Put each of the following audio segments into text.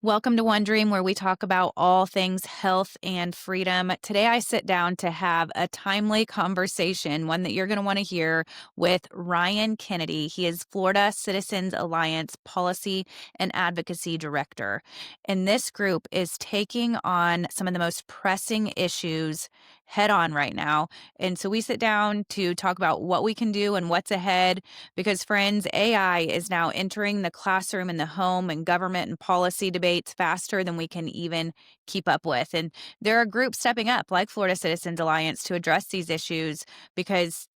Welcome to One Dream, where we talk about all things health and freedom. Today, I sit down to have a timely conversation, one that you're going to want to hear with Ryan Kennedy. He is Florida Citizens Alliance Policy and Advocacy Director. And this group is taking on some of the most pressing issues head on right now. And so we sit down to talk about what we can do and what's ahead because, friends, AI is now entering the classroom and the home and government and policy debates faster than we can even keep up with. And there are groups stepping up, like Florida Citizens Alliance, to address these issues because,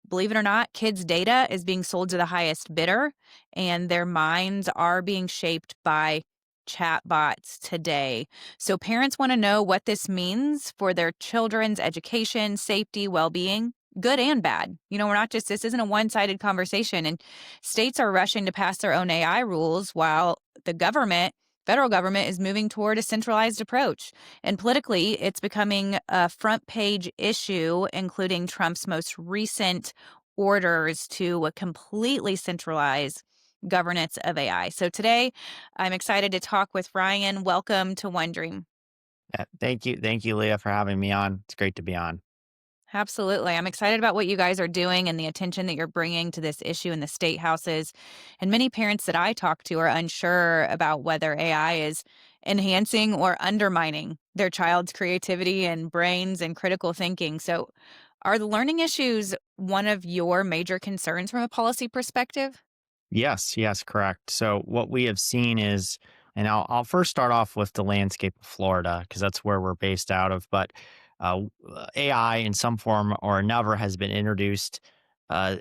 believe it or not, kids' data is being sold to the highest bidder, and their minds are being shaped by chatbots today. So parents want to know what this means for their children's education, safety, well-being, good and bad. We're not just, this isn't a one-sided conversation. And states are rushing to pass their own AI rules while the federal government is moving toward a centralized approach. And politically, it's becoming a front page issue, including Trump's most recent orders to completely centralize governance of AI. So today, I'm excited to talk with Ryan. Welcome to One Dream. Thank you. Thank you, Leah, for having me on. It's great to be on. Absolutely. I'm excited about what you guys are doing and the attention that you're bringing to this issue in the state houses. And many parents that I talk to are unsure about whether AI is enhancing or undermining their child's creativity and brains and critical thinking. So, are the learning issues one of your major concerns from a policy perspective? Yes, correct. So what we have seen is, and I'll first start off with the landscape of Florida because that's where we're based out of. But AI in some form or another has been introduced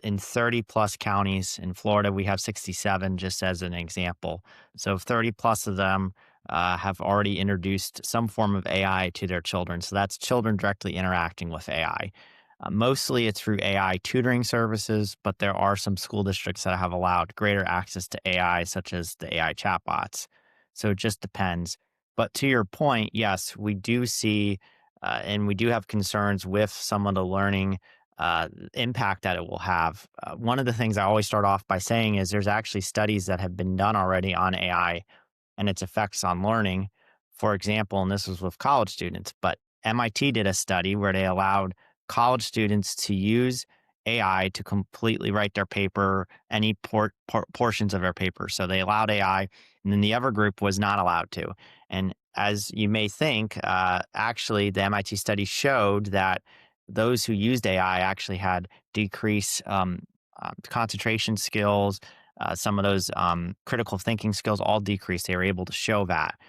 in 30 plus counties. In Florida, we have 67, just as an example. So 30 plus of them have already introduced some form of AI to their children. So that's children directly interacting with AI. Mostly it's through AI tutoring services, but there are some school districts that have allowed greater access to AI, such as the AI chatbots. So it just depends. But to your point, yes, we do see and we do have concerns with some of the learning impact that it will have. One of the things I always start off by saying is there's actually studies that have been done already on AI and its effects on learning. For example, and this was with college students, but MIT did a study where they allowed college students to use AI to completely write their paper, any portions of their paper. So they allowed AI, and then the other group was not allowed to. And as you may think, actually, the MIT study showed that those who used AI actually had decreased concentration skills, some of those critical thinking skills all decreased. They were able to show that.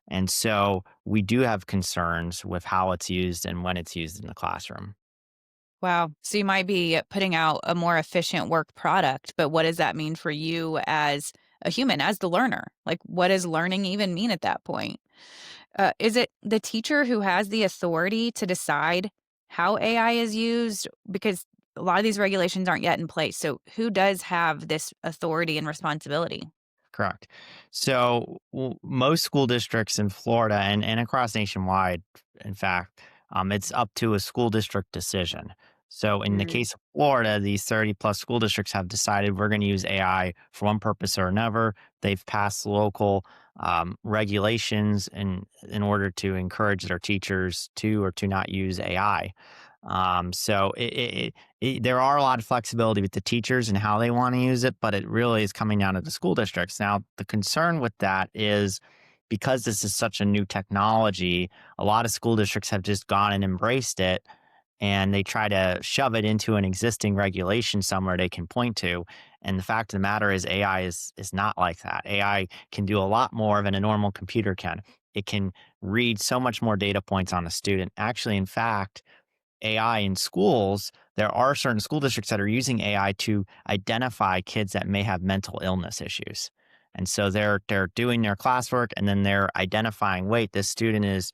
And so we do have concerns with how it's used and when it's used in the classroom. Wow. So you might be putting out a more efficient work product, but what does that mean for you as a human, as the learner? Like, what does learning even mean at that point? Is it the teacher who has the authority to decide how AI is used? Because a lot of these regulations aren't yet in place. So, who does have this authority and responsibility? Correct. So most school districts in Florida and across nationwide, in fact, it's up to a school district decision. So in the Mm. case of Florida, these 30 plus school districts have decided we're going to use AI for one purpose or another. They've passed local regulations in order to encourage their teachers to or to not use AI. There are a lot of flexibility with the teachers and how they want to use it, but it really is coming down to the school districts. Now, the concern with that is because this is such a new technology, a lot of school districts have just gone and embraced it and they try to shove it into an existing regulation somewhere they can point to. And the fact of the matter is AI is not like that. AI can do a lot more than a normal computer can. It can read so much more data points on a student. Actually, in fact, AI in schools, there are certain school districts that are using AI to identify kids that may have mental illness issues. And so they're doing their classwork and then they're identifying, wait, this student is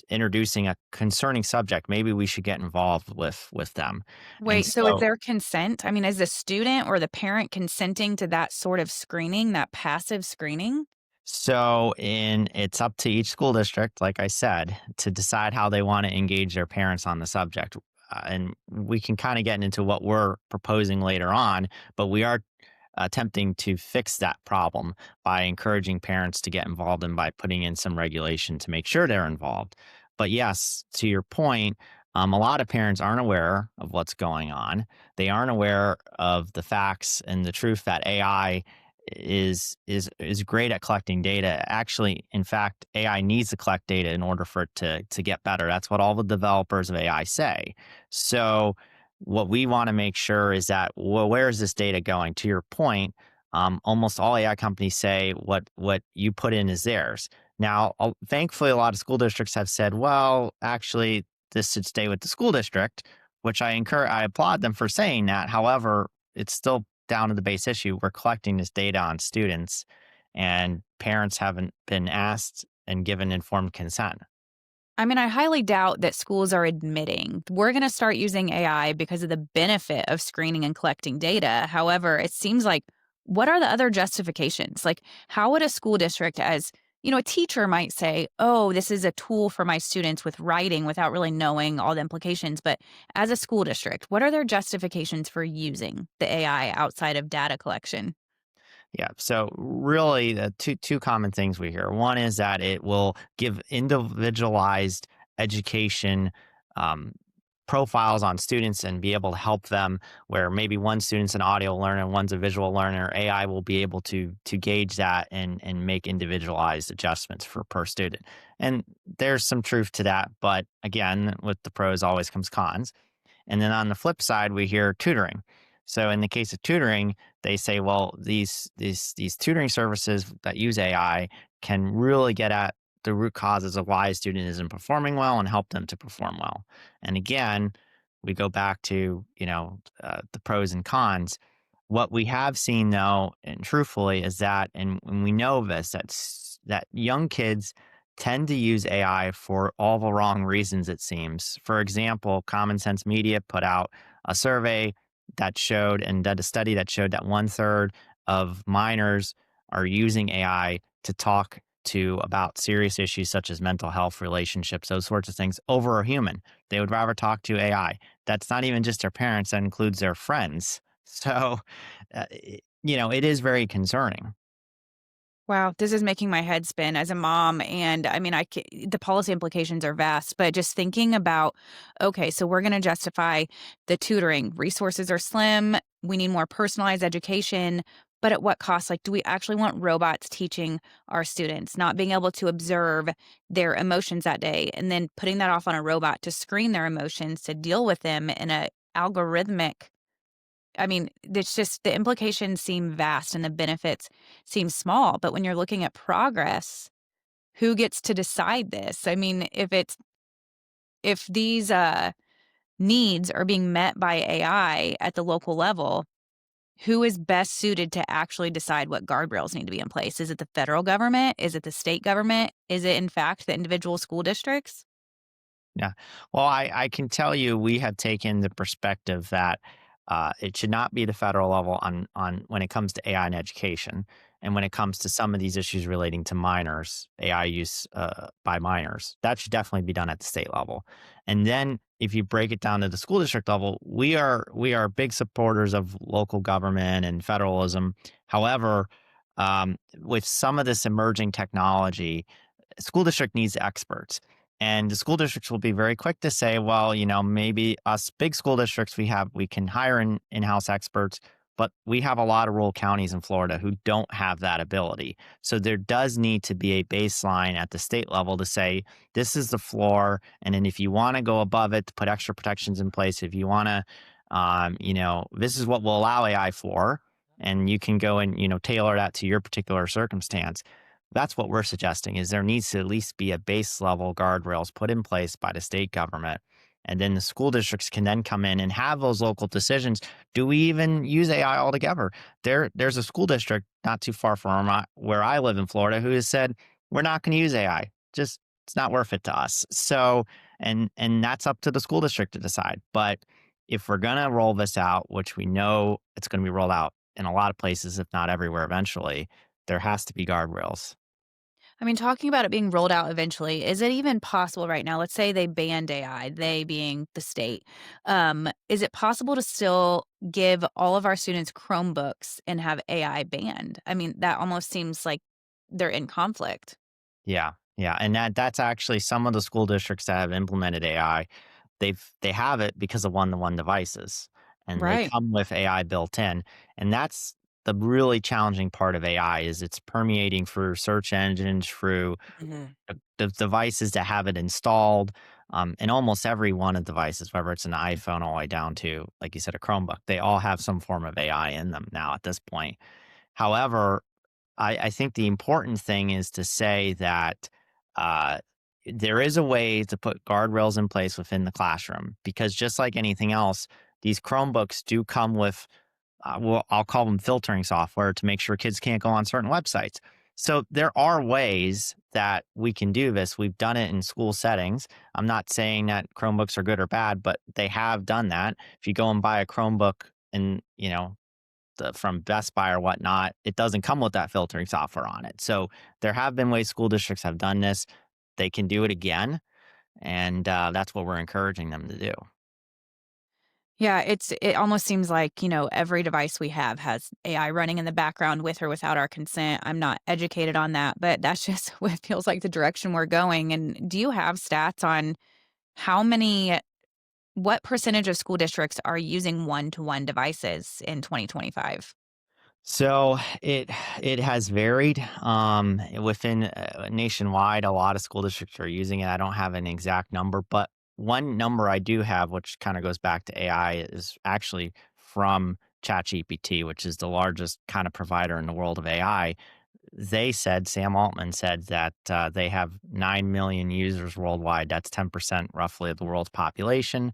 introducing a concerning subject. Maybe we should get involved with them. And Wait, so is so there consent? I mean, is the student or the parent consenting to that sort of screening, that passive screening? it's up to each school district, like I said, to decide how they want to engage their parents on the subject. And we can kind of get into what we're proposing later on, but we are attempting to fix that problem by encouraging parents to get involved and by putting in some regulation to make sure they're involved. But yes, to your point, a lot of parents aren't aware of what's going on. They aren't aware of the facts and the truth that AI is great at collecting data. Actually, in fact, AI needs to collect data in order for it to get better. That's what all the developers of AI say. So, what we want to make sure is that, well, where is this data going? To your point, almost all AI companies say what you put in is theirs. Now, thankfully, a lot of school districts have said, well, actually, this should stay with the school district, which I applaud them for saying that. However, it's still down to the base issue. We're collecting this data on students, and parents haven't been asked and given informed consent. I mean, I highly doubt that schools are admitting we're going to start using AI because of the benefit of screening and collecting data. However, it seems like what are the other justifications? Like, how would a school district, as a teacher might say, oh, this is a tool for my students with writing without really knowing all the implications. But as a school district, what are their justifications for using the AI outside of data collection? Yeah. So really, the two common things we hear. One is that it will give individualized education um, profiles on students and be able to help them. Where maybe one student's an audio learner and one's a visual learner, AI will be able to gauge that and make individualized adjustments for per student. And there's some truth to that, but again, with the pros always comes cons. And then on the flip side, we hear tutoring. So in the case of tutoring, they say, well, these tutoring services that use AI can really get at the root causes of why a student isn't performing well and help them to perform well. And again, we go back to the pros and cons. What we have seen, though, and truthfully, is that, and we know this, that young kids tend to use AI for all the wrong reasons, it seems. For example, Common Sense Media put out a survey that showed and did a study that showed that one third of minors are using AI to talk to about serious issues such as mental health, relationships, those sorts of things over a human. They would rather talk to AI. That's not even just their parents, that includes their friends. So, it is very concerning. Wow, this is making my head spin as a mom. And I mean, the policy implications are vast, but just thinking about, okay, so we're going to justify the tutoring. Resources are slim. We need more personalized education. But at what cost? Like, do we actually want robots teaching our students, not being able to observe their emotions that day and then putting that off on a robot to screen their emotions, to deal with them in a algorithmic. I mean, it's just the implications seem vast and the benefits seem small, but when you're looking at progress, who gets to decide this? I mean, if these needs are being met by AI at the local level, who is best suited to actually decide what guardrails need to be in place? Is it the federal government? Is it the state government? Is it, in fact, the individual school districts? Yeah. Well, I can tell you we have taken the perspective that it should not be the federal level on when it comes to AI and education, and when it comes to some of these issues relating to minors, AI use by minors. That should definitely be done at the state level. And then if you break it down to the school district level, we are big supporters of local government and federalism. However, with some of this emerging technology, school district needs experts. And the school districts will be very quick to say, well, maybe us big school districts, we can hire in-house experts, but we have a lot of rural counties in Florida who don't have that ability. So there does need to be a baseline at the state level to say, this is the floor. And then if you want to go above it, to put extra protections in place, if you want to, this is what we'll allow AI for. And you can go and, tailor that to your particular circumstance. That's what we're suggesting, is there needs to at least be a base level guardrails put in place by the state government. And then the school districts can then come in and have those local decisions. Do we even use AI altogether? There's a school district not too far from where I live in Florida who has said, we're not going to use AI. Just, it's not worth it to us. So, and that's up to the school district to decide. But if we're going to roll this out, which we know it's going to be rolled out in a lot of places, if not everywhere eventually, there has to be guardrails. I mean, talking about it being rolled out eventually, is it even possible right now? Let's say they banned AI, they being the state. Is it possible to still give all of our students Chromebooks and have AI banned? I mean, that almost seems like they're in conflict. Yeah, yeah, and that's actually some of the school districts that have implemented AI. They have it because of one-to-one devices, and they Right. come with AI built in, and that's the really challenging part of AI is it's permeating through search engines, through Mhm. the devices that have it installed, and almost every one of the devices, whether it's an iPhone all the way down to, like you said, a Chromebook, they all have some form of AI in them now at this point. However, I think the important thing is to say that uh, there is a way to put guardrails in place within the classroom because just like anything else, these Chromebooks do come with, well, I'll call them filtering software to make sure kids can't go on certain websites. So there are ways that we can do this. We've done it in school settings. I'm not saying that Chromebooks are good or bad, but they have done that. If you go and buy a Chromebook and, from Best Buy or whatnot, it doesn't come with that filtering software on it. So there have been ways school districts have done this. They can do it again, and that's what we're encouraging them to do. Yeah, it almost seems like, every device we have has AI running in the background with or without our consent. I'm not educated on that, but that's just what feels like the direction we're going. And do you have stats on how many what percentage of school districts are using one-to-one devices in 2025? So it has varied within nationwide. A lot of school districts are using it. I don't have an exact number, but one number I do have, which kind of goes back to AI, is actually from ChatGPT, which is the largest kind of provider in the world of AI. They said, Sam Altman said that they have 9 million users worldwide. That's 10% roughly of the world's population.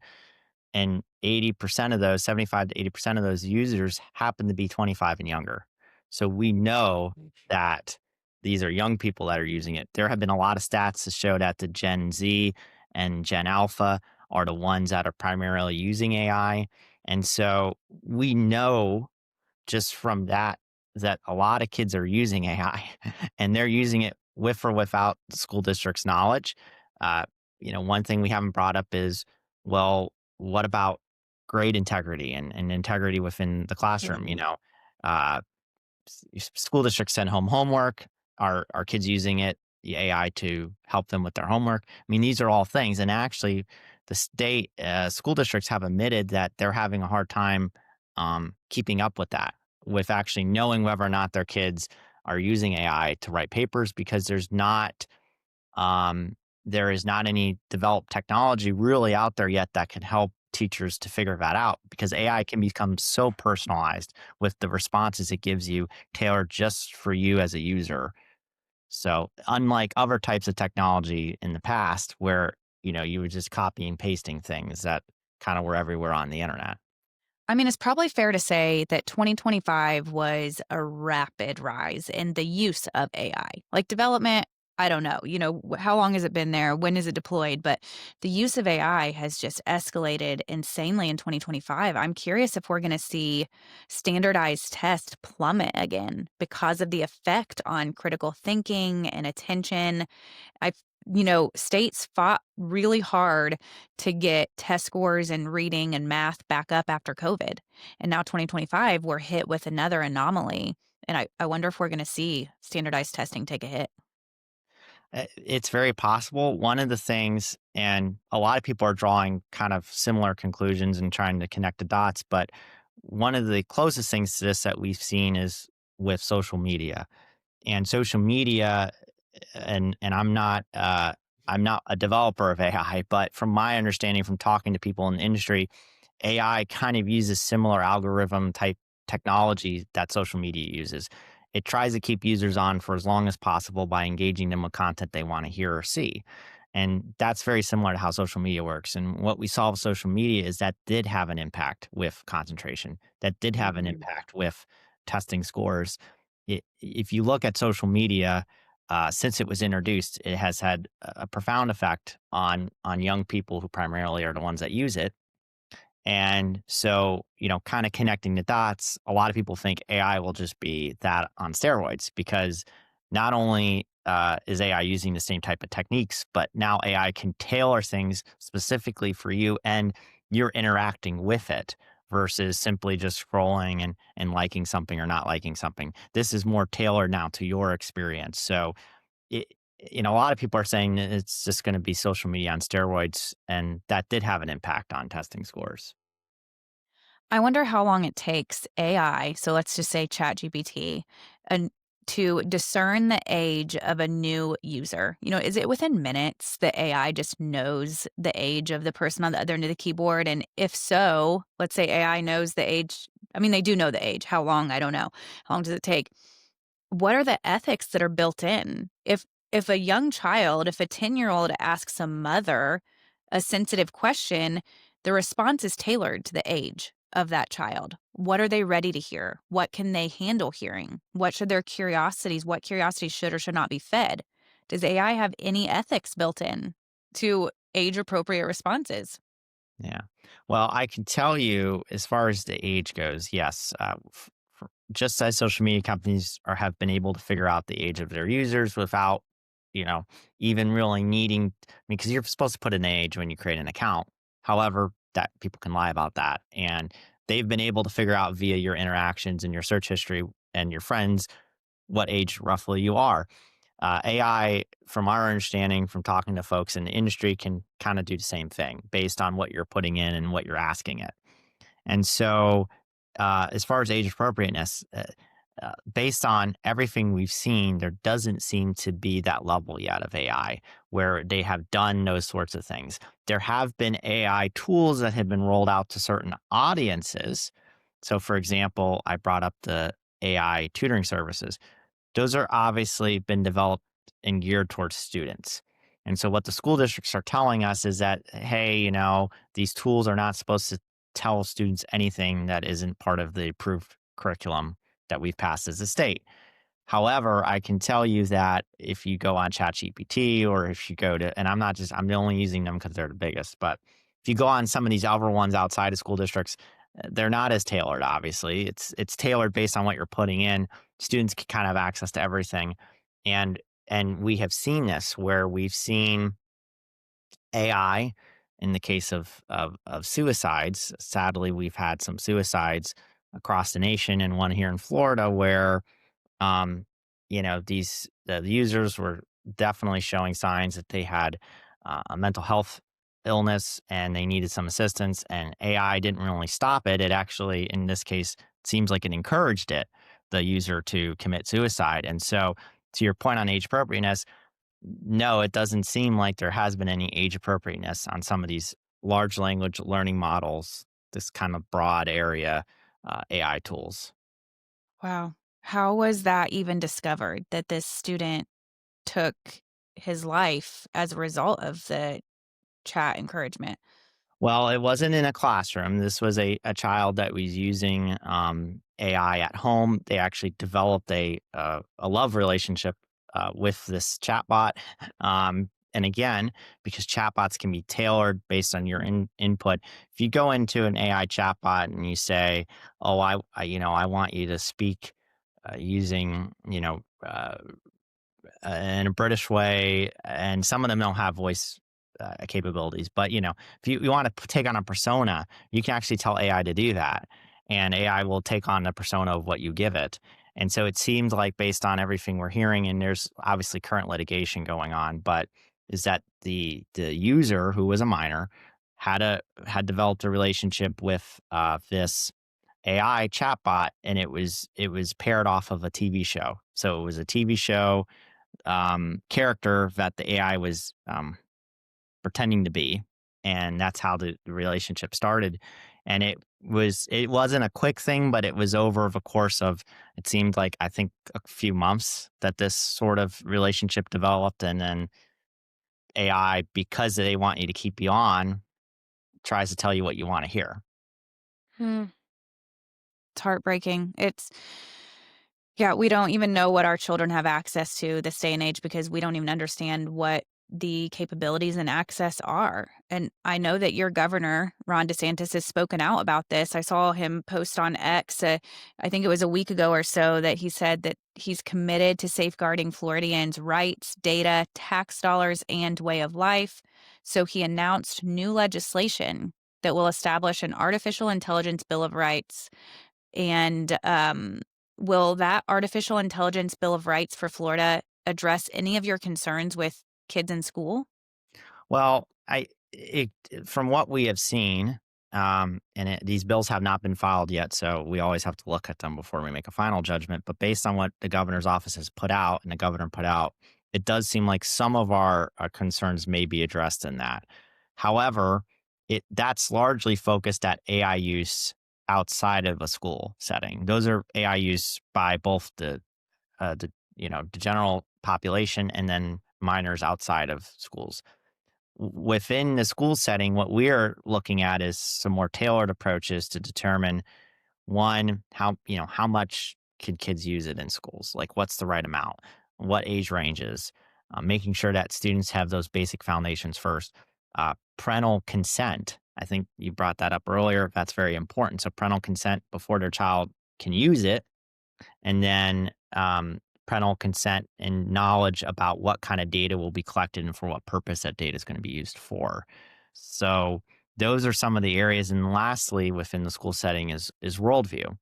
And 80% of those, 75 to 80% of those users happen to be 25 and younger. So we know that these are young people that are using it. There have been a lot of stats to show that the Gen Z and Gen Alpha are the ones that are primarily using AI. And so we know just from that, that a lot of kids are using AI and they're using it with or without the school district's knowledge. Uh, one thing we haven't brought up is, well, what about grade integrity and integrity within the classroom? Mhm. Uh, school districts send home homework. Are kids using the AI to help them with their homework? I mean, these are all things. And actually, the state school districts have admitted that they're having a hard time keeping up with that, with actually knowing whether or not their kids are using AI to write papers because um, there is not any developed technology really out there yet that can help teachers to figure that out because AI can become so personalized with the responses it gives you tailored just for you as a user. So, unlike other types of technology in the past where, you were just copying and pasting things that kind of were everywhere on the internet. I mean, it's probably fair to say that 2025 was a rapid rise in the use of AI. Like development, I don't know, how long has it been there? When is it deployed? But the use of AI has just escalated insanely in 2025. I'm curious if we're going to see standardized tests plummet again because of the effect on critical thinking and attention. I states fought really hard to get test scores in reading and math back up after COVID. And now 2025, we're hit with another anomaly. And I wonder if we're going to see standardized testing take a hit. It's very possible. One of the things, and a lot of people are drawing kind of similar conclusions and trying to connect the dots, but one of the closest things to this that we've seen is with social media. And social media, and I'm not a developer of AI, but from my understanding from talking to people in the industry, AI kind of uses similar algorithm type technology that social media uses. It tries to keep users on for as long as possible by engaging them with content they want to hear or see. And that's very similar to how social media works. And what we saw with social media is that did have an impact with concentration, that did have an Mhm. impact with testing scores. If you look at social media, since it was introduced, it has had a profound effect on young people who primarily are the ones that use it. And so, kind of connecting the dots, a lot of people think AI will just be that on steroids because not only is AI using the same type of techniques, but now AI can tailor things specifically for you and you're interacting with it versus simply just scrolling and liking something or not liking something. This is more tailored now to your experience. So it, a lot of people are saying that it's just going to be social media on steroids, and that did have an impact on testing scores. I wonder how long it takes AI, so let's just say ChatGPT, and to discern the age of a new user. Is it within minutes that AI just knows the age of the person on the other end of the keyboard? And if so, let's say AI knows the age. I mean, they do know the age. How long? I don't know. How long does it take? What are the ethics that are built in? If a young child, if a 10-year-old asks a mother a sensitive question, the response is tailored to the age of that child. What are they ready to hear? What can they handle hearing? What curiosities should or should not be fed? Does AI have any ethics built in to age appropriate responses? Yeah. Well, I can tell you as far as the age goes, yes. Just as social media companies have been able to figure out the age of their users without, you know, even really needing, I mean, because you're supposed to put an age when you create an account. However, that people can lie about that. And they've been able to figure out via your interactions and your search history and your friends what age roughly you are. AI, from our understanding, from talking to folks in the industry, can kind of do the same thing based on what you're putting in and what you're asking it. And so, as far as age appropriateness, based on everything we've seen, there doesn't seem to be that level yet of AI where they have done those sorts of things. There have been AI tools that have been rolled out to certain audiences. So, for example, I brought up the AI tutoring services. Those are obviously been developed and geared towards students. And so what the school districts are telling us is that, hey, these tools are not supposed to tell students anything that isn't part of the approved curriculum that we've passed as a state. However, I can tell you that if you go on ChatGPT or if you go to, and I'm only using them because they're the biggest, but if you go on some of these other ones outside of school districts, they're not as tailored, obviously. It's tailored based on what you're putting in. Students can kind of have access to everything. And we have seen this where we've seen AI in the case of suicides. Sadly, we've had some suicides across the nation and one here in Florida where um, the users were definitely showing signs that they had a mental health illness and they needed some assistance. And AI didn't really stop it. It actually, in this case, seems like it encouraged the user to commit suicide. And so, to your point on age appropriateness, no, it doesn't seem like there has been any age appropriateness on some of these large language learning models, this kind of broad area AI tools. Wow. How was that even discovered that this student took his life as a result of the chat encouragement? Well, it wasn't in a classroom. This was a child that was using AI at home. They actually developed a love relationship with this chatbot. And again, because chatbots can be tailored based on your input, if you go into an AI chatbot and you say, "Oh, I want you to speak using, in a British way," and some of them don't have voice capabilities. But if you want to take on a persona, you can actually tell AI to do that, and AI will take on the persona of what you give it. And so it seems like, based on everything we're hearing, and there's obviously current litigation going on, but is that the user, who was a minor, had developed a relationship with this AI chatbot, and it was paired off of a TV show. So it was a TV show character that the AI was pretending to be, and that's how the relationship started. And it wasn't a quick thing, but it was over the course of, it seemed like, I think, a few months that this sort of relationship developed, and then AI, because they want you to keep you on, tries to tell you what you want to hear. Hmm. It's heartbreaking. Yeah, we don't even know what our children have access to this day and age because we don't even understand what the capabilities and access are. And I know that your governor, Ron DeSantis, has spoken out about this. I saw him post on X, I think it was a week ago or so, that he said that he's committed to safeguarding Floridians' rights, data, tax dollars, and way of life. So he announced new legislation that will establish an artificial intelligence bill of rights. And will that artificial intelligence bill of rights for Florida address any of your concerns with kids in school? Well, from what we have seen, these bills have not been filed yet, so we always have to look at them before we make a final judgment. But based on what the governor's office has put out and the governor put out, it does seem like some of our concerns may be addressed in that. However, that's largely focused at AI use outside of a school setting. Those are AI use by both the general population and then minors outside of schools. Within the school setting, what we're looking at is some more tailored approaches to determine, one, how much can kids use it in schools? Like, what's the right amount? What age ranges? Making sure that students have those basic foundations first. Parental consent. I think you brought that up earlier. That's very important. So parental consent before their child can use it, and then parental consent and knowledge about what kind of data will be collected and for what purpose that data is going to be used for. So those are some of the areas. And lastly, within the school setting is worldview.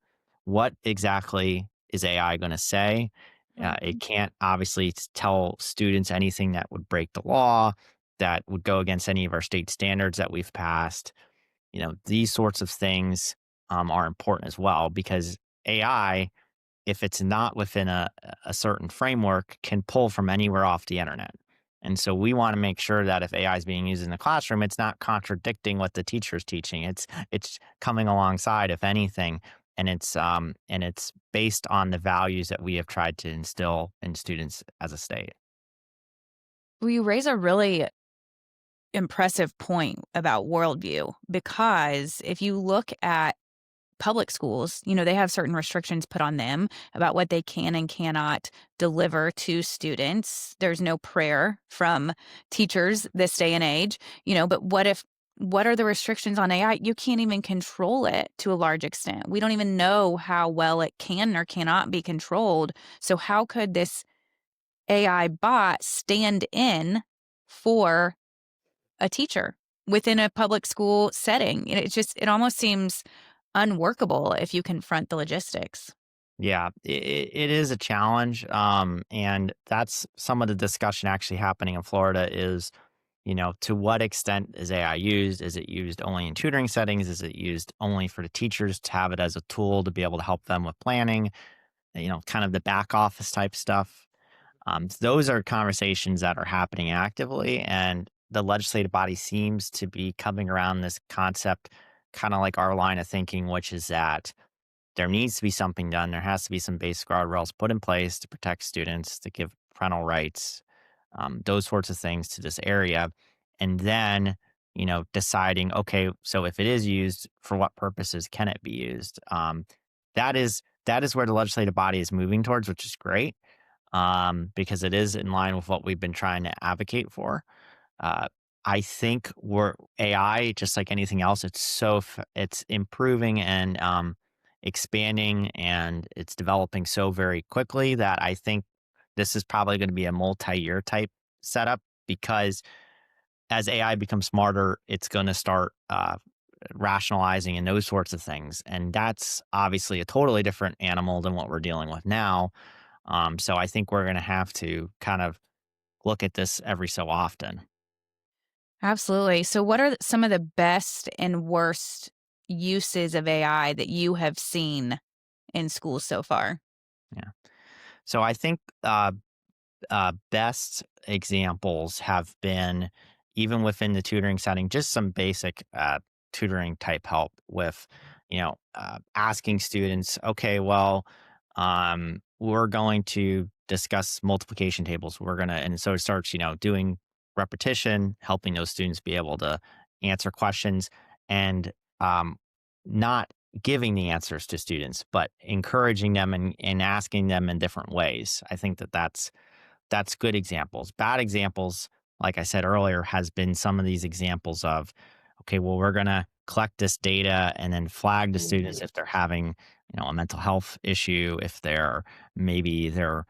What exactly is AI going to say? It Mhm. can't obviously tell students anything that would break the law, that would go against any of our state standards that we've passed. These sorts of things are important as well, because AI, if it's not within a certain framework, can pull from anywhere off the internet. And so we want to make sure that if AI is being used in the classroom, it's not contradicting what the teacher is teaching. It's coming alongside, if anything, and it's based on the values that we have tried to instill in students as a state. Well, you raise a really impressive point about worldview, because if you look at public schools, they have certain restrictions put on them about what they can and cannot deliver to students. There's no prayer from teachers this day and age, but what are the restrictions on AI? You can't even control it to a large extent. We don't even know how well it can or cannot be controlled. So how could this AI bot stand in for a teacher within a public school setting? It almost seems unworkable if you confront the logistics. Yeah, it is a challenge. And that's some of the discussion actually happening in Florida is, to what extent is AI used? Is it used only in tutoring settings? Is it used only for the teachers to have it as a tool to be able to help them with planning? Kind of the back office type stuff. Those are conversations that are happening actively, and the legislative body seems to be coming around this concept, kind of like our line of thinking, which is that there needs to be something done. There has to be some basic guardrails put in place to protect students, to give parental rights, those sorts of things to this area. And then, deciding, okay, so if it is used, for what purposes can it be used? That is where the legislative body is moving towards, which is great, because it is in line with what we've been trying to advocate for. Uh, I think we're AI, just like anything else, it's improving and expanding, and it's developing so very quickly that I think this is probably going to be a multi-year type setup, because as AI becomes smarter, it's going to start rationalizing and those sorts of things, and that's obviously a totally different animal than what we're dealing with now. So I think we're going to have to kind of look at this every so often. Absolutely. So what are some of the best and worst uses of AI that you have seen in schools so far? Yeah. So I think best examples have been, even within the tutoring setting, just some basic tutoring type help with, asking students, okay, well, we're going to discuss multiplication tables. And so it starts, doing repetition, helping those students be able to answer questions, and um, not giving the answers to students, but encouraging them and asking them in different ways. I think that's good examples. Bad examples, like I said earlier, has been some of these examples of, okay, well, we're going to collect this data and then flag the students if they're having, a mental health issue, if they're, maybe they're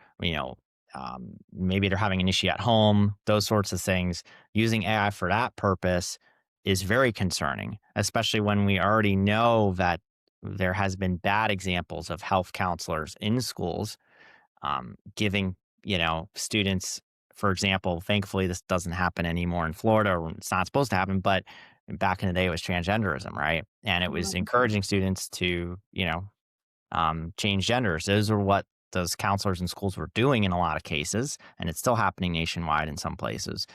having an issue at home, those sorts of things. Using AI for that purpose is very concerning, especially when we already know that there has been bad examples of health counselors in schools giving students, for example, thankfully this doesn't happen anymore in Florida, or it's not supposed to happen, but back in the day it was transgenderism, right? And it was encouraging students to change genders. Those are what those counselors in schools were doing in a lot of cases, and it's still happening nationwide in some places.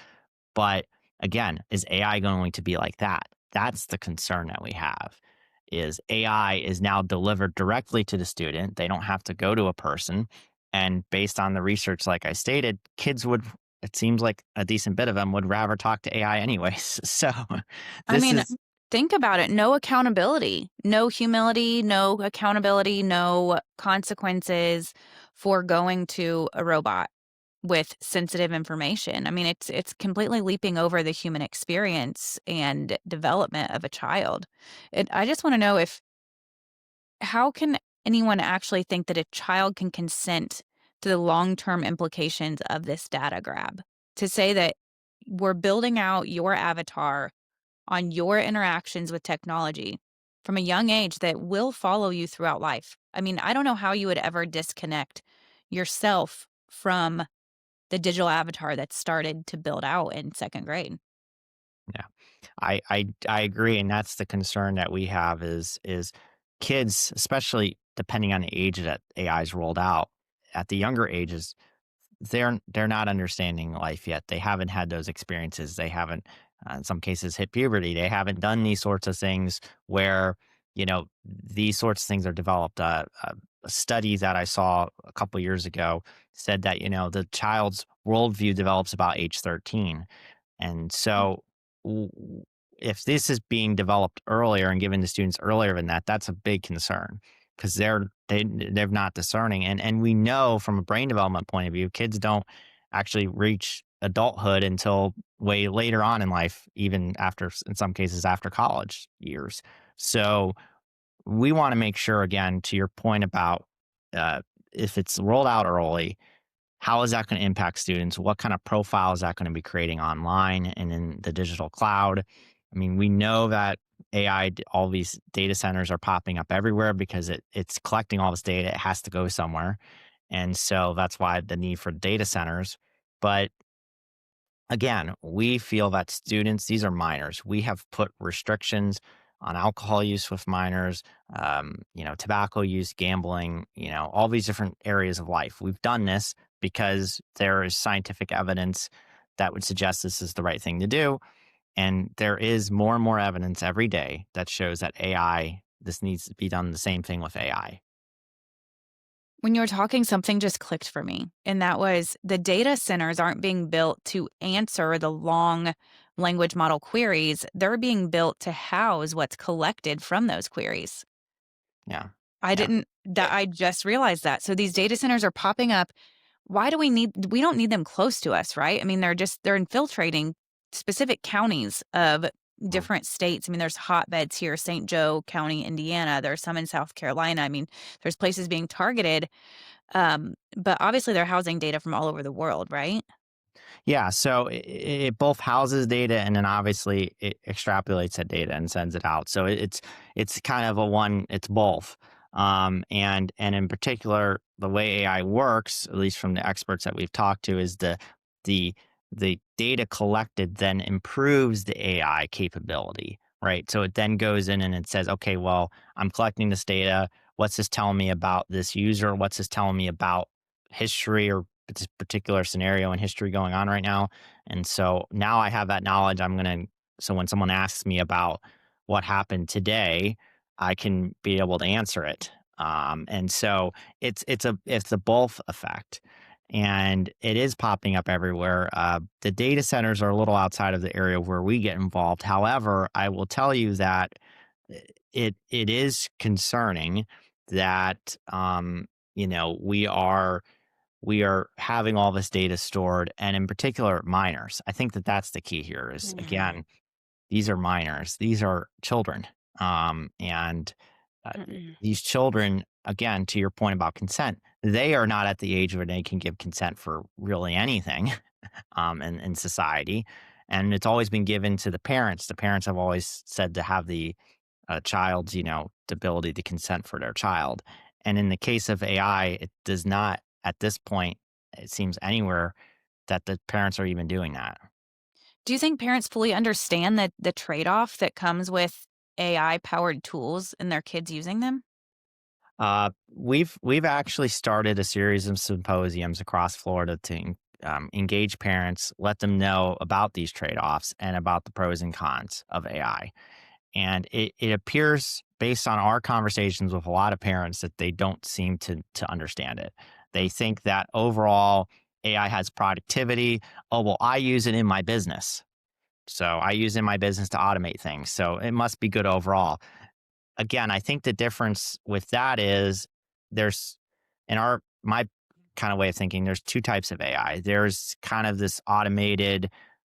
But again, is AI going to be like that? That's the concern that we have. Is AI is now delivered directly to the student. They don't have to go to a person. And based on the research, like I stated, kids would, it seems like a decent bit of them would rather talk to AI anyways. So I this mean, is, think about it. No accountability, no humility, no accountability, no consequences for going to a robot with sensitive information. I mean, it's completely leaping over the human experience and development of a child. I just want to know if how can anyone actually think that a child can consent to the long-term implications of this data grab? To say that we're building out your avatar on your interactions with technology from a young age that will follow you throughout life. I mean, I don't know how you would ever disconnect yourself from the digital avatar that started to build out in second grade. yeah, I agree. And that's the concern that we have is kids, especially depending on the age that AI is rolled out at the younger ages, they're not understanding life yet. They haven't had those experiences. They haven't, in some cases, hit puberty. They haven't done these sorts of things where these sorts of things are developed. A study that I saw a couple years ago said that the child's worldview develops about age 13, and so w- w- if this is being developed earlier and given to students earlier than that, that's a big concern because they're not discerning. And we know from a brain development point of view, kids don't actually reach adulthood until way later on in life, even after, in some cases, after college years. So we want to make sure, again, to your point about uh, if it's rolled out early, how is that going to impact students? What kind of profile is that going to be creating online and in the digital cloud? I mean, we know that all these data centers are popping up everywhere because it's collecting all this data. It has to go somewhere. And so that's why the need for data centers. But again, we feel that students, these are minors. We have put restrictions on alcohol use with minors, tobacco use, gambling, all these different areas of life. We've done this because there is scientific evidence that would suggest this is the right thing to do. And there is more and more evidence every day that shows that this needs to be done the same thing with AI. When you were talking, something just clicked for me, and that was the data centers aren't being built to answer the long language model queries. They're being built to house what's collected from those queries. Yeah. I Yeah. didn't that I just realized that. So these data centers are popping up. Why do we don't need them close to us, right? I mean, they're infiltrating specific counties of Mm. different states. I mean, there's hotbeds here, St. Joe County, Indiana. There's some in South Carolina. I mean, there's places being targeted. But obviously they're housing data from all over the world, right? Yeah, so it both houses data and then obviously it extrapolates that data and sends it out. So it's kind of a one. It's both. And in particular, the way AI works, at least from the experts that we've talked to, is the the data collected then improves the AI capability, right? So it then goes in and it says, okay, well, I'm collecting this data. What's this telling me about this user? What's this telling me about history or this particular scenario in history going on right now? And so now I have that knowledge. So when someone asks me about what happened today, I can be able to answer it. And so it's a both effect, and it is popping up everywhere. The data centers are a little outside of the area where we get involved. However, I will tell you that it is concerning that we are. we are having all this data stored, and in particular, minors. I think that that's the key here. Is Mhm. again, these are minors. These are children, and uh, Mm-mm. these children, again, to your point about consent, they are not at the age where they can give consent for really anything in society. And it's always been given to the parents. The parents have always said to have the child's, the ability to consent for their child. And in the case of AI, it does not, at this point, it seems anywhere that the parents are even doing that. Do you think parents fully understand the trade-off that comes with AI-powered tools and their kids using them? We've actually started a series of symposiums across Florida to engage parents, let them know about these trade offs and about the pros and cons of AI. And it appears, based on our conversations with a lot of parents, that they don't seem to understand it. They think that overall AI has productivity. Oh well, I use it in my business. So I use it in my business to automate things. So it must be good overall. Again, I think the difference with that is there's in our my kind of way of thinking, there's two types of AI. There's kind of this automated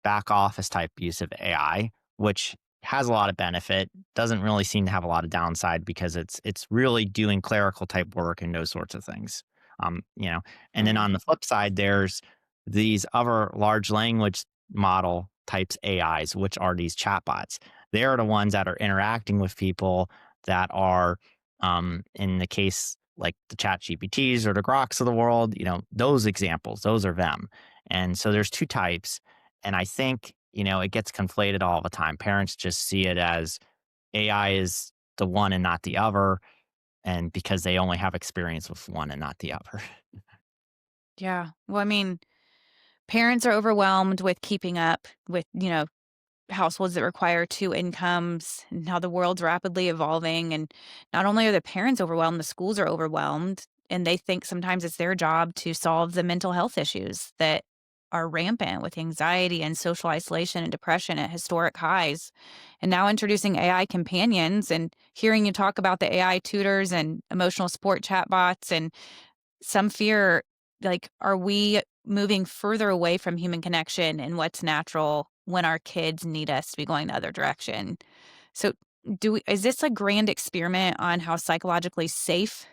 back office type use of AI, which has a lot of benefit, doesn't really seem to have a lot of downside because it's really doing clerical type work and those sorts of things. Um, you know, and then Mhm. on the flip side, there's these other large language model types AIs, which are these chatbots. They're the ones that are interacting with people that are, in the case like the Chat GPTs or the Groks of the world, those examples, those are them. And so there's two types. And I think, it gets conflated all the time. Parents just see it as AI is the one and not the other. And because they only have experience with one and not the other. Yeah. Well, I mean, parents are overwhelmed with keeping up with, households that require 2 incomes and how the world's rapidly evolving, and not only are the parents overwhelmed, the schools are overwhelmed, and they think sometimes it's their job to solve the mental health issues that are rampant with anxiety and social isolation and depression at historic highs. And now introducing AI companions and hearing you talk about the AI tutors and emotional support chatbots, and some fear, like, are we moving further away from human connection and what's natural when our kids need us to be going the other direction? So, is this a grand experiment on how psychologically safe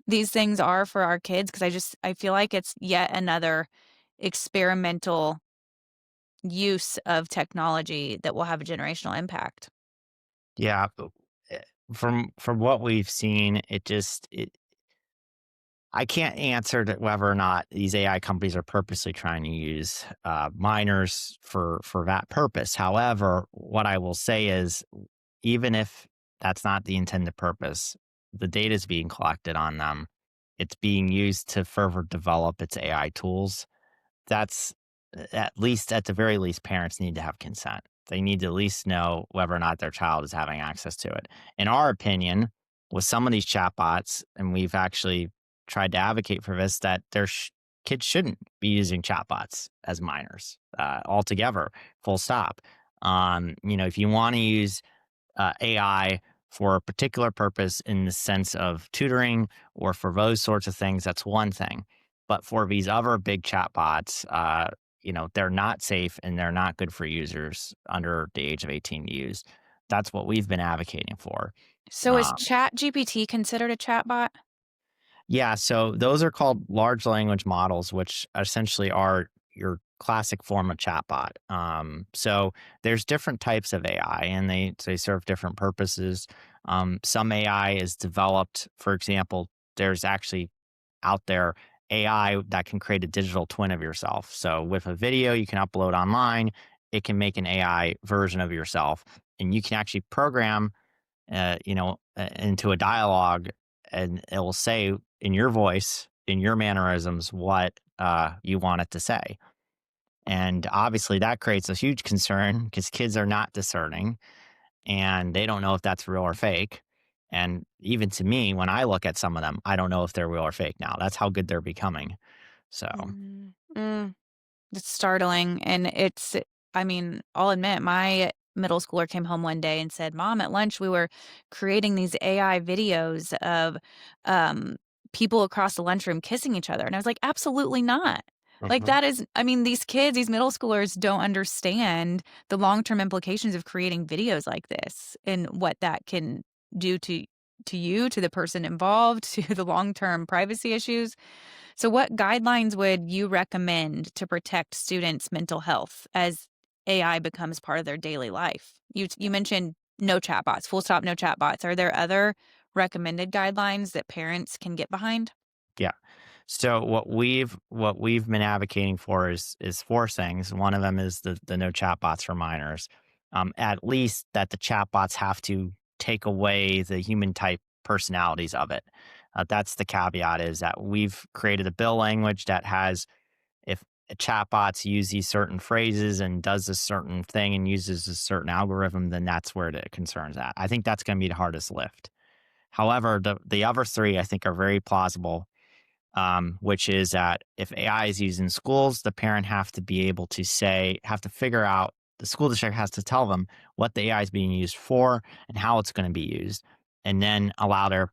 these things are for our kids? Because I feel like it's yet another experimental use of technology that will have a generational impact. Yeah. Eh, from what we've seen, I can't answer to whether or not these AI companies are purposely trying to use minors for that purpose. However, what I will say is, even if that's not the intended purpose, the data is being collected on them. It's being used to further develop its AI tools. That's at least, at the very least, parents need to have consent. They need to at least know whether or not their child is having access to it. In our opinion, with some of these chatbots, and we've actually tried to advocate for this, that kids shouldn't be using chatbots as minors altogether, full stop. If you want to use AI for a particular purpose in the sense of tutoring or for those sorts of things, that's one thing. But for these other big chatbots, they're not safe and they're not good for users under the age of 18 to use. That's what we've been advocating for. So, is Um, ChatGPT considered a chatbot? Yeah, so those are called large language models, which essentially are your classic form of chatbot. So there's different types of AI, and they serve different purposes. Some AI is developed, for example, there's actually out there AI that can create a digital twin of yourself. So with a video you can upload online, it can make an AI version of yourself, and you can actually program into a dialogue, and it will say in your voice, in your mannerisms, what you want it to say. And obviously, that creates a huge concern because kids are not discerning and they don't know if that's real or fake. And even to me, when I look at some of them, I don't know if they're real or fake now. That's how good they're becoming. So, Mm. Mm. It's startling, and I mean, I'll admit, my middle schooler came home one day and said, "Mom, at lunch, we were creating these AI videos of, um, people across the lunchroom kissing each other. And I was like, absolutely not. Like, Mhm. that is, I mean, these kids, these middle schoolers don't understand the long-term implications of creating videos like this and what that can do to you, to the person involved, to the long-term privacy issues. So what guidelines would you recommend to protect students' mental health as AI becomes part of their daily life? You mentioned no chatbots, full stop, no chatbots. Are there other recommended guidelines that parents can get behind? Yeah. So what we've been advocating for is four things. One of them is the no chatbots for minors. At least that the chatbots have to take away the human type personalities of it. That's the caveat, is that we've created a bill language that has, if chatbots use these certain phrases and does a certain thing and uses a certain algorithm, then that's where the concern's at. I think that's going to be the hardest lift. However, the other three I think are very plausible, which is that if AI is used in schools, the parent have to figure out, the school district has to tell them what the AI is being used for and how it's going to be used, and then allow the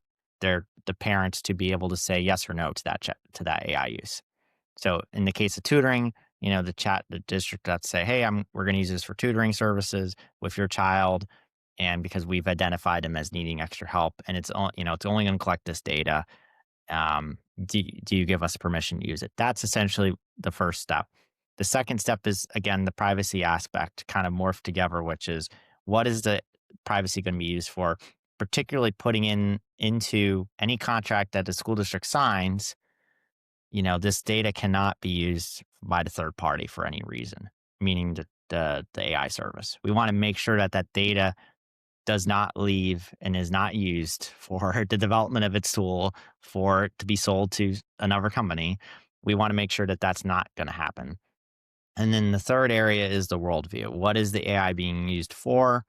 parents to be able to say yes or no to to that AI use. So in the case of tutoring, the district has to say, hey, we're going to use this for tutoring services with your child, and because we've identified them as needing extra help, and it's only going to collect this data, do you give us permission to use it? That's essentially the first step. The second step is, again, the privacy aspect kind of morphed together, which is, what is the privacy going to be used for? Particularly putting into any contract that the school district signs, this data cannot be used by the third party for any reason, meaning the AI service. We want to make sure that that data does not leave and is not used for the development of its tool for it to be sold to another company. We want to make sure that that's not going to happen. And then the third area is the worldview. What is the AI being used for?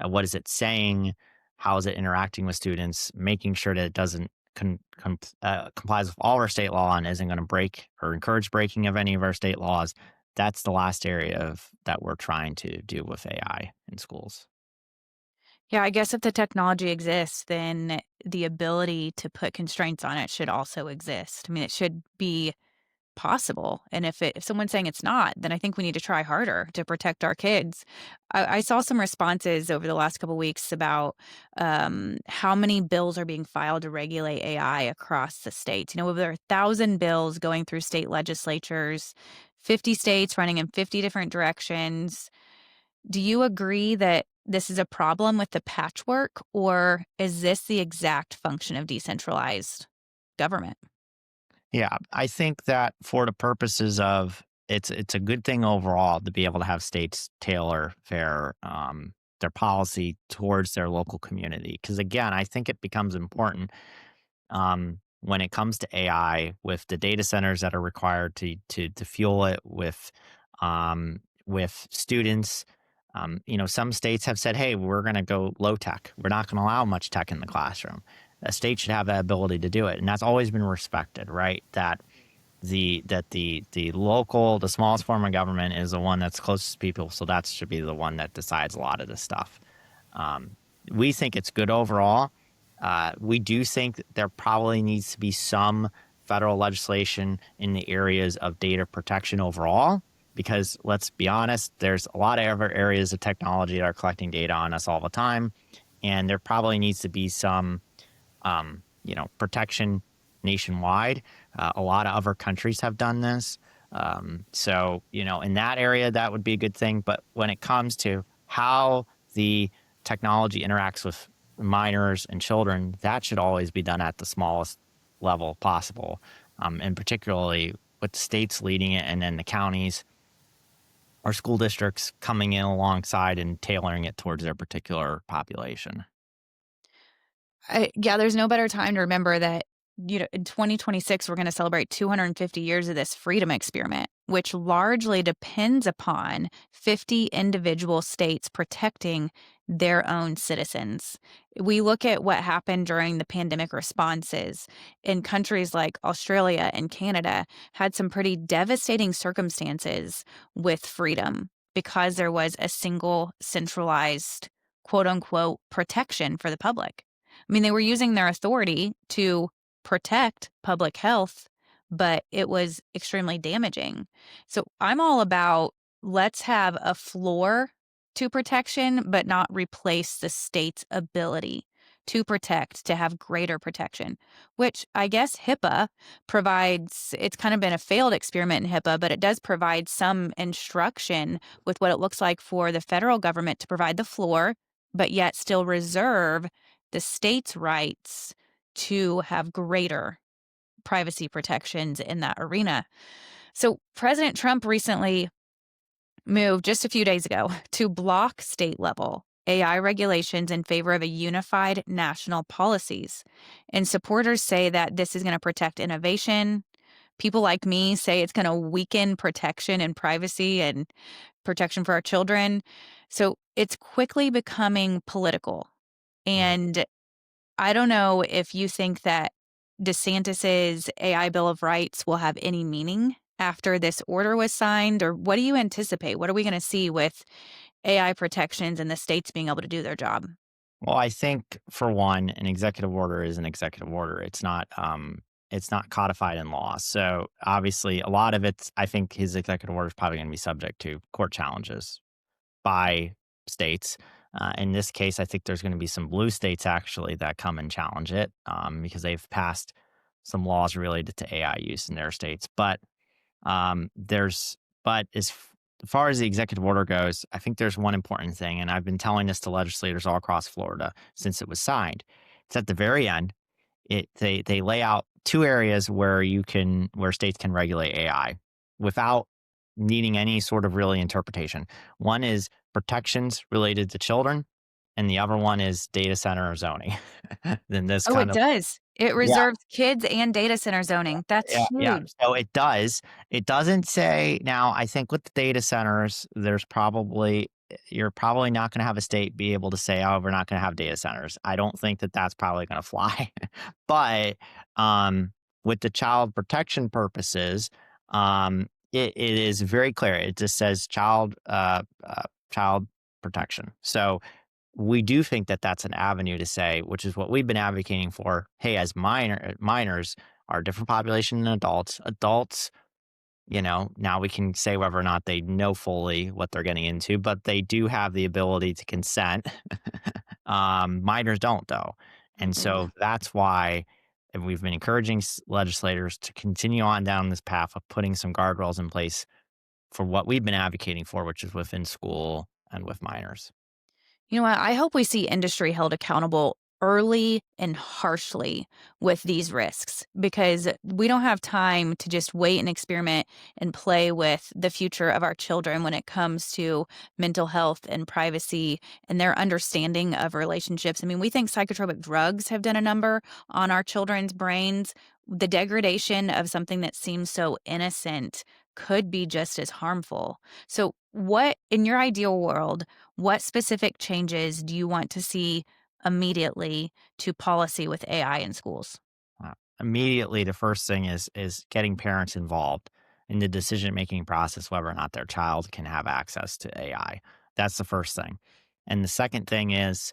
What is it saying? How is it interacting with students? Making sure that it doesn't complies with all of our state law and isn't going to break or encourage breaking of any of our state laws. That's the last area of that we're trying to do with AI in schools. Yeah, I guess if the technology exists, then the ability to put constraints on it should also exist. I mean, it should be possible. And if someone's saying it's not, then I think we need to try harder to protect our kids. I saw some responses over the last couple weeks about how many bills are being filed to regulate AI across the states. You know, over 1,000 bills going through state legislatures, 50 states running in 50 different directions. Do you agree that this is a problem with the patchwork, or is this the exact function of decentralized government? Yeah, I think that for the purposes of, it's a good thing overall to be able to have states tailor their policy towards their local community. Because again, I think it becomes important, when it comes to AI, with the data centers that are required to fuel it with students. Some states have said, "Hey, we're going to go low tech. We're not going to allow much tech in the classroom." A state should have that ability to do it, and that's always been respected, right? The smallest form of government is the one that's closest to people, so that should be the one that decides a lot of this stuff. Um, we think it's good overall. We do think that there probably needs to be some federal legislation in the areas of data protection overall, because let's be honest, there's a lot of other areas of technology that are collecting data on us all the time, and there probably needs to be some protection nationwide. A lot of other countries have done this. So, in that area, that would be a good thing. But when it comes to how the technology interacts with minors and children, that should always be done at the smallest level possible. And particularly with the states leading it, and then the counties or school districts coming in alongside and tailoring it towards their particular population. Yeah, there's no better time to remember that, in 2026, we're gonna celebrate 250 years of this freedom experiment, which largely depends upon 50 individual states protecting their own citizens. We look at what happened during the pandemic responses in countries like Australia and Canada had some pretty devastating circumstances with freedom because there was a single centralized, quote unquote, protection for the public. I mean, they were using their authority to protect public health, but it was extremely damaging. So I'm all about let's have a floor to protection, but not replace the state's ability to protect, to have greater protection, which I guess HIPAA provides. It's kind of been a failed experiment in HIPAA, but it does provide some instruction with what it looks like for the federal government to provide the floor, but yet still reserve the state's rights to have greater privacy protections in that arena. So, President Trump recently moved just a few days ago to block state level AI regulations in favor of a unified national policies. And supporters say that this is going to protect innovation. People like me say it's going to weaken protection and privacy and protection for our children. So it's quickly becoming political. Mhm. And I don't know if you think that DeSantis's AI Bill of Rights will have any meaning after this order was signed, or what do you anticipate? What are we going to see with AI protections and the states being able to do their job? Well, I think for one, an executive order is an executive order. It's not codified in law. So obviously, a lot of it, I think his executive order is probably going to be subject to court challenges by states. In this case, I think there's going to be some blue states actually that come and challenge it because they've passed some laws related to AI use in their states. There's but as far as the executive order goes, I think there's one important thing, and I've been telling this to legislators all across Florida since it was signed. It's at the very end. They lay out two areas where states can regulate AI without needing any sort of really interpretation. One is protections related to children, and the other one is data center zoning. then this Oh, kind it of does. It yeah, reserves kids and data center zoning. That's yeah, yeah. huge. So it does. It doesn't say now, I think with the data centers, you're probably not going to have a state be able to say, "Oh, we're not going to have data centers." I don't think that that's probably going to fly. But with the child protection purposes, it is very clear. It just says child protection. So we do think that that's an avenue to say, which is what we've been advocating for. Hey, as minors are a different population than adults. Adults, now we can say whether or not they know fully what they're getting into, but they do have the ability to consent. Minors don't, though. And Mm-mm. so that's why and we've been encouraging legislators to continue on down this path of putting some guardrails in place for what we've been advocating for, which is within school and with minors. You know what? I hope we see industry held accountable early and harshly with these risks because we don't have time to just wait and experiment and play with the future of our children when it comes to mental health and privacy and their understanding of relationships. I mean, we think psychotropic drugs have done a number on our children's brains. The degradation of something that seems so innocent could be just as harmful. So, what in your ideal world, what specific changes do you want to see immediately to policy with AI in schools? Immediately, the first thing is getting parents involved in the decision making process, whether or not their child can have access to AI. That's the first thing, and the second thing is,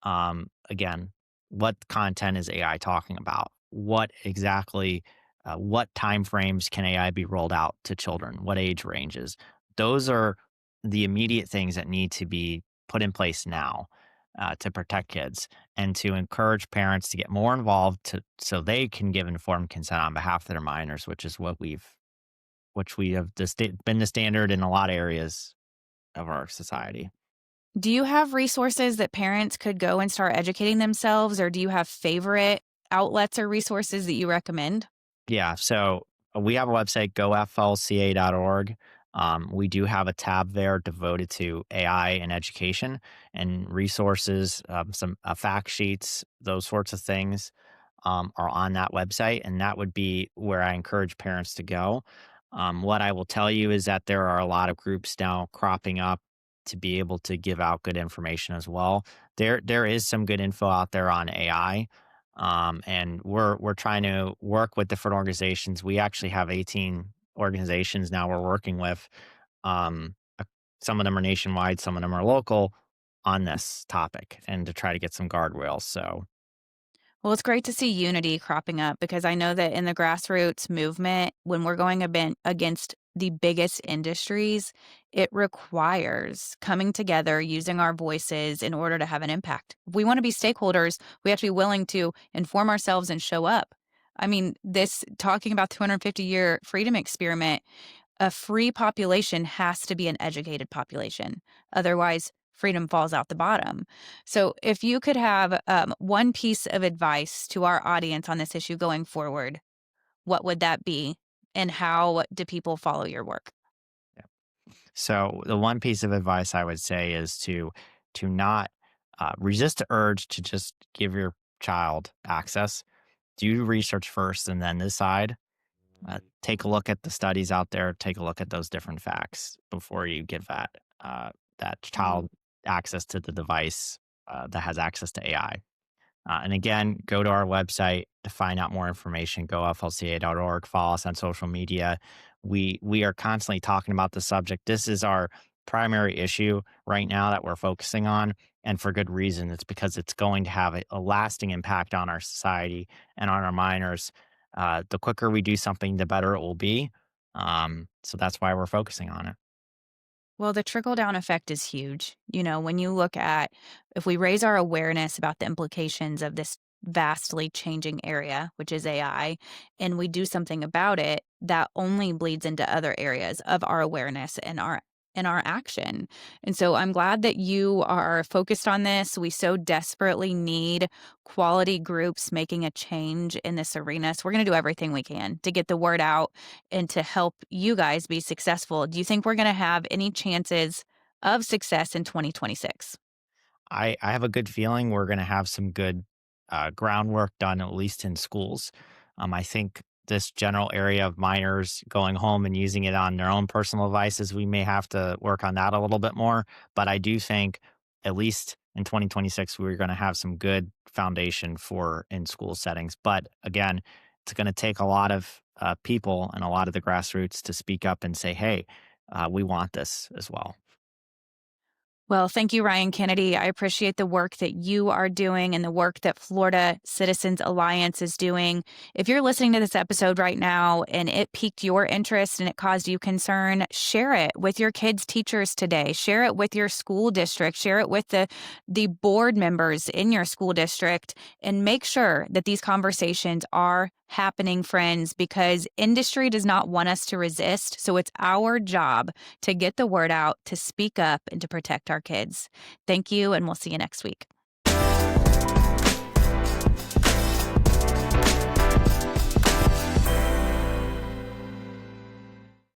again, what content is AI talking about? What exactly, what time frames can AI be rolled out to children? What age ranges? Those are the immediate things that need to be put in place now to protect kids and to encourage parents to get more involved so they can give informed consent on behalf of their minors, which we have been the standard in a lot of areas of our society. Do you have resources that parents could go and start educating themselves, or do you have favorite outlets or resources that you recommend? Yeah, so we have a website, goflca.org. We do have a tab there devoted to AI and education and resources, some fact sheets, those sorts of things are on that website, and that would be where I encourage parents to go. What I will tell you is that there are a lot of groups now cropping up to be able to give out good information as well. There is some good info out there on AI, and we're trying to work with different organizations. We actually have 18 organizations now we're working with. Uh, some of them are nationwide, some of them are local on this topic, and to try to get some guardrails. So Well, it's great to see unity cropping up because I know that in the grassroots movement, when we're going against the biggest industries, it requires coming together, using our voices in order to have an impact. If we want to be stakeholders, we have to be willing to inform ourselves and show up. I mean, this talking about 250-year freedom experiment, a free population has to be an educated population. Otherwise, freedom falls out the bottom. So, if you could have one piece of advice to our audience on this issue going forward, what would that be? And how do people follow your work? Yeah. So the one piece of advice I would say is to not resist the urge to just give your child access. Do research first and then decide. Take a look at the studies out there. Take a look at those different facts before you give that child access to the device that has access to AI. And again, go to our website to find out more information. Go flca.org. Follow us on social media. We are constantly talking about the subject. This is our primary issue right now that we're focusing on, and for good reason. It's because it's going to have a lasting impact on our society and on our minors. The quicker we do something, the better it will be. So that's why we're focusing on it. Well, the trickle down effect is huge. You know, when you look at if we raise our awareness about the implications of this vastly changing area, which is AI, and we do something about it, that only bleeds into other areas of our awareness and our action. And so I'm glad that you are focused on this. We so desperately need quality groups making a change in this arena. So we're going to do everything we can to get the word out and to help you guys be successful. Do you think we're going to have any chances of success in 2026? I have a good feeling we're going to have some good groundwork done, at least in schools. I think this general area of minors going home and using it on their own personal devices, we may have to work on that a little bit more. But I do think, at least in 2026, we're going to have some good foundation for in school settings. But again, it's going to take a lot of people and a lot of the grassroots to speak up and say, hey, we want this as well. Well, thank you, Ryan Kennedy. I appreciate the work that you are doing and the work that Florida Citizens Alliance is doing. If you're listening to this episode right now and it piqued your interest and it caused you concern, share it with your kids' teachers today. Share it with your school district. Share it with the board members in your school district and make sure that these conversations are happening, friends, because industry does not want us to resist. So it's our job to get the word out, to speak up, and to protect our kids. Thank you, and we'll see you next week.